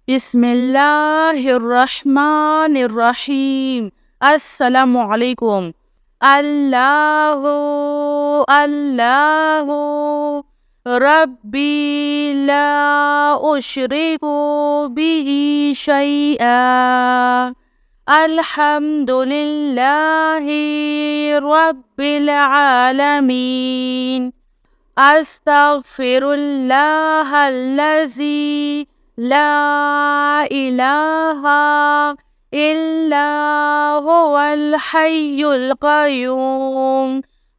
बिस्मिल्लाहिर्रहमानिर्रहीम। अस्सलामुअलैकुम। अल्लाहु अल्लाहु रब्बी ला उशरिकु बिही शैआ। अल्हम्दुलिल्लाहि रब्बिल आलमीन। अस्तगफिरुल्लाहल्लज़ी ला इलाहा इल्ला हुवल हय्युल क़य्यूम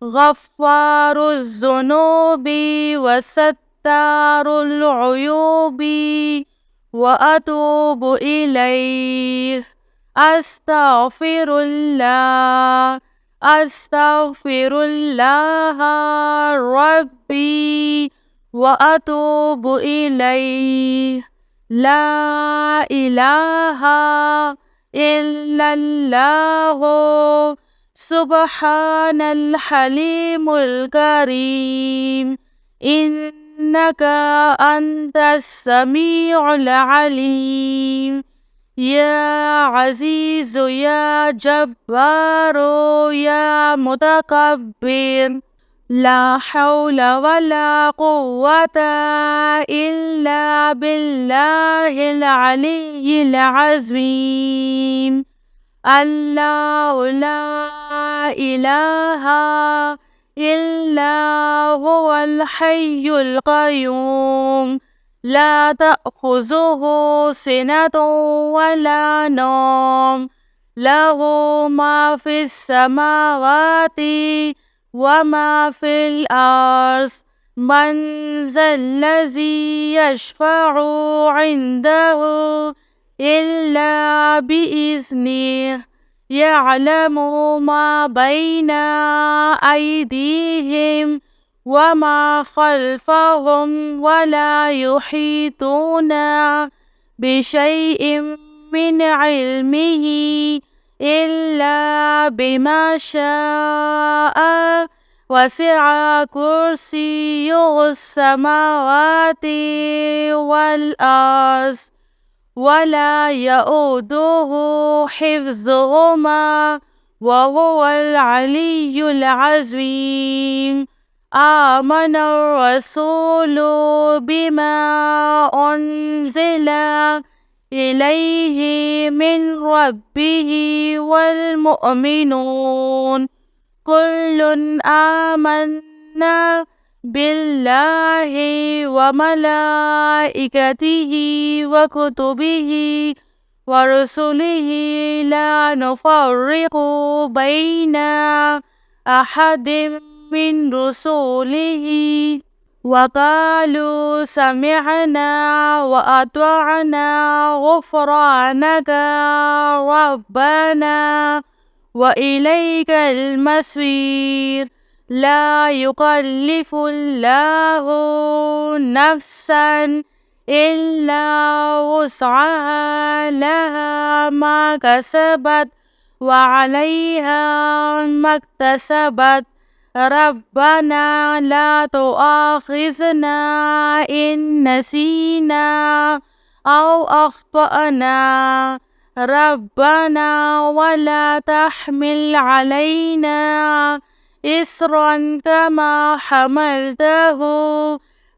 गफ़्फ़ारुज़्ज़ुनूबि वसत्तारुल उयूबि व अतूबु इलैहि। अस्तगफिरुल्लाह अस्तगफिरुल्लाह रब्बी व अतूबु इलैहि। ला इलाहा इल्लल्लाहु सुब्हानल हलीमुल करीम। इन्नका अंतस समीउल अलीम। या अज़ीज़ु या जब्बारो या मुतकब्बिर। ला हौला वला कुव्वता इल्ला बिल्लाहिल अलिय्यिल अज़ीम। अल्लाहु ला इलाहा इल्ला हुवल हय्युल क़य्यूम ला तअख़ुज़ुहु सिनतुन वला नौम लहू मा फ़िस समावाति व मा फ़िल अर्ज़। मन ज़ल्लज़ी यशफ़अु इंदहु इल्ला बिइज़्निहि। यअलमु मा बैना अयदीहिम व मा ख़ल्फ़हुम वला युहीतूना बिशैइन मिन इल्मिही इल्ला बिमा शाअ। वसिअ कुर्सियुहुस समावाति वल अर्ज़ वला यऊदुहु हिफ्ज़ुहुमा व हुवल अलिय्युल अज़ीम। आमनर रसूलु बिमा उन्ज़िला इलैहि मिन रब्बिही वल मुअमिनून कुल्लुन आमन्ना बिल्लाहि व मलाइकतिही व कुतुबिही व रुसुलिही ला नुफ़र्रिक़ु बैना अहदिम मिन रुसुलिही व क़ालू समिअना व अतअना ग़ुफ़्रानक रब्बना व इलैकल मसीर। ला युकल्लिफ़ुल्लाहु नफ़्सन इल्ला वुस्अहा लहा मा कसबत व अलैहा मक्तसबत। रब्बना ला तुआख़िज़ना इन नसीना औ अख़्तअना। रब्बना वला तहमिल अलैना इस्रन कमा हमलतहु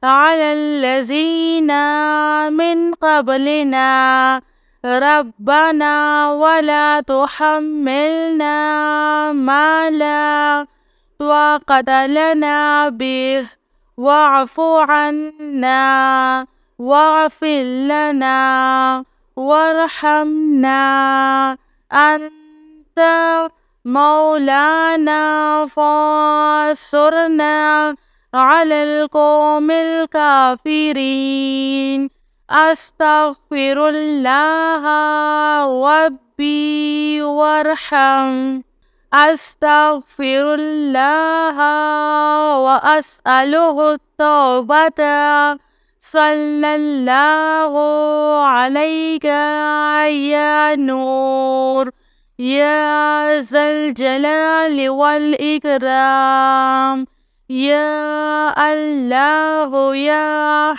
अलल्लज़ीना मिन क़ब्लिना। रब्बना वला तुहम्मिलना मा ला ताक़त लना बिहि वअफ़ु अन्ना वग़फ़िर लना वरहमना अंत मौलाना फ़ांसुरना अलल क़ौमिल काफ़िरीन। अस्तग़फिरुल्लाह रब्बी वरहम। अस्तग़फिरुल्लाह व अस्अलुहु तौबता। सल्लल्लाहु अलैका या नूर या ज़ल जलाली वल इकराम। या अल्लाह या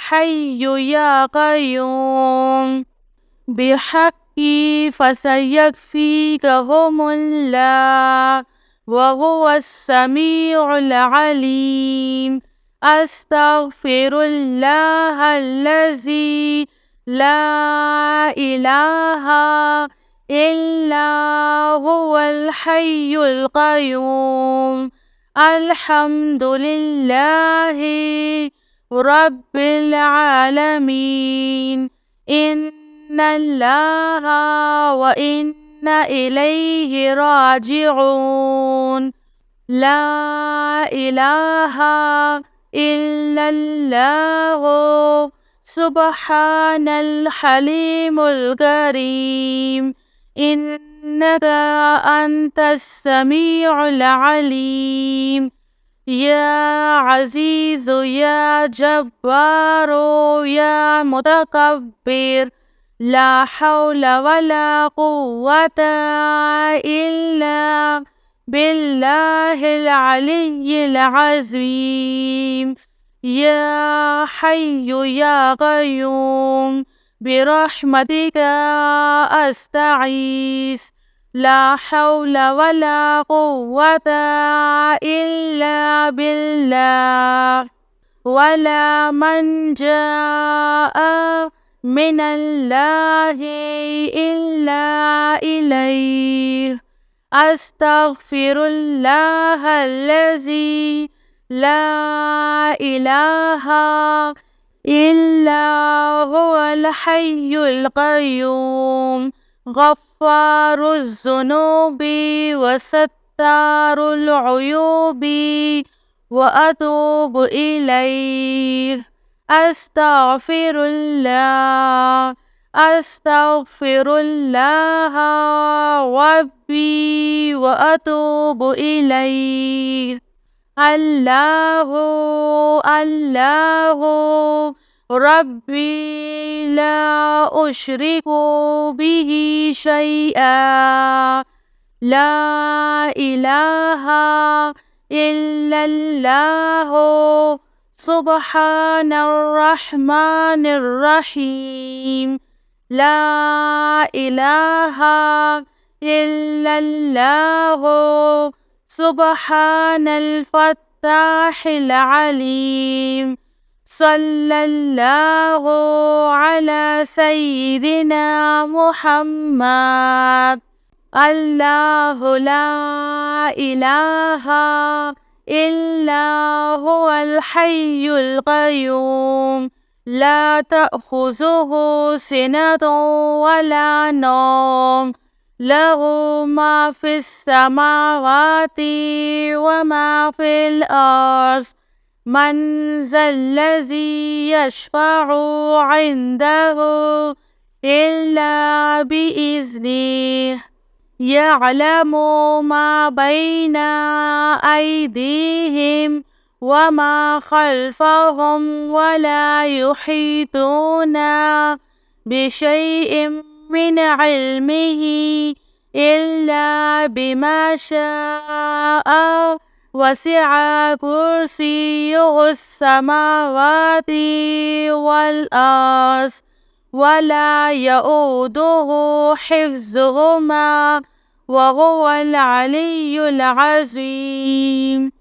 हय्यु या क़य्यूम। بحقي فسيكفيكهم الله وهو السميع العليم. أستغفر الله الذي لا إله إلا هو الحي القيوم. الحمد لله رب العالمين. إن الله وإنا إليه راجعون. لا إله إلا الله سبحان الحليم الكريم. إنك أنت السميع العليم. يا عزيز يا جبار يا متكبر لا حول ولا قوة إلا بالله العلي العظيم. يا حي يا قيوم برحمتك أستغيث لا حول ولا قوة إلا بالله. ولا من جاء من الله إلا إليه. أستغفر الله الذي لا إله إلا هو الحي القيوم غفار الذنوب وستار العيوب وأتوب إليه. أستغفر الله أستغفر الله ربي وأتوب إليه. الله الله ربي لا أشرك به شيئا. لا إله إلا الله سبحان الرحمن الرحيم. لا إله إلا الله سبحان الفتاح العليم. صلى الله على سيدنا محمد. الله لا إله إلا هو الحي القيوم لا تأخذه سنة ولا نوم له ما في السماوات وما في الأرض. من ذا الذي يشفع عنده إلا بإذنه. يعلم ما بين أيديهم وما خلفهم ولا يحيطون بشيء من علمه إلا بما شاء. وسع كرسيه السماوات والأرض ولا يؤوده حفظهما وهو العلي العظيم.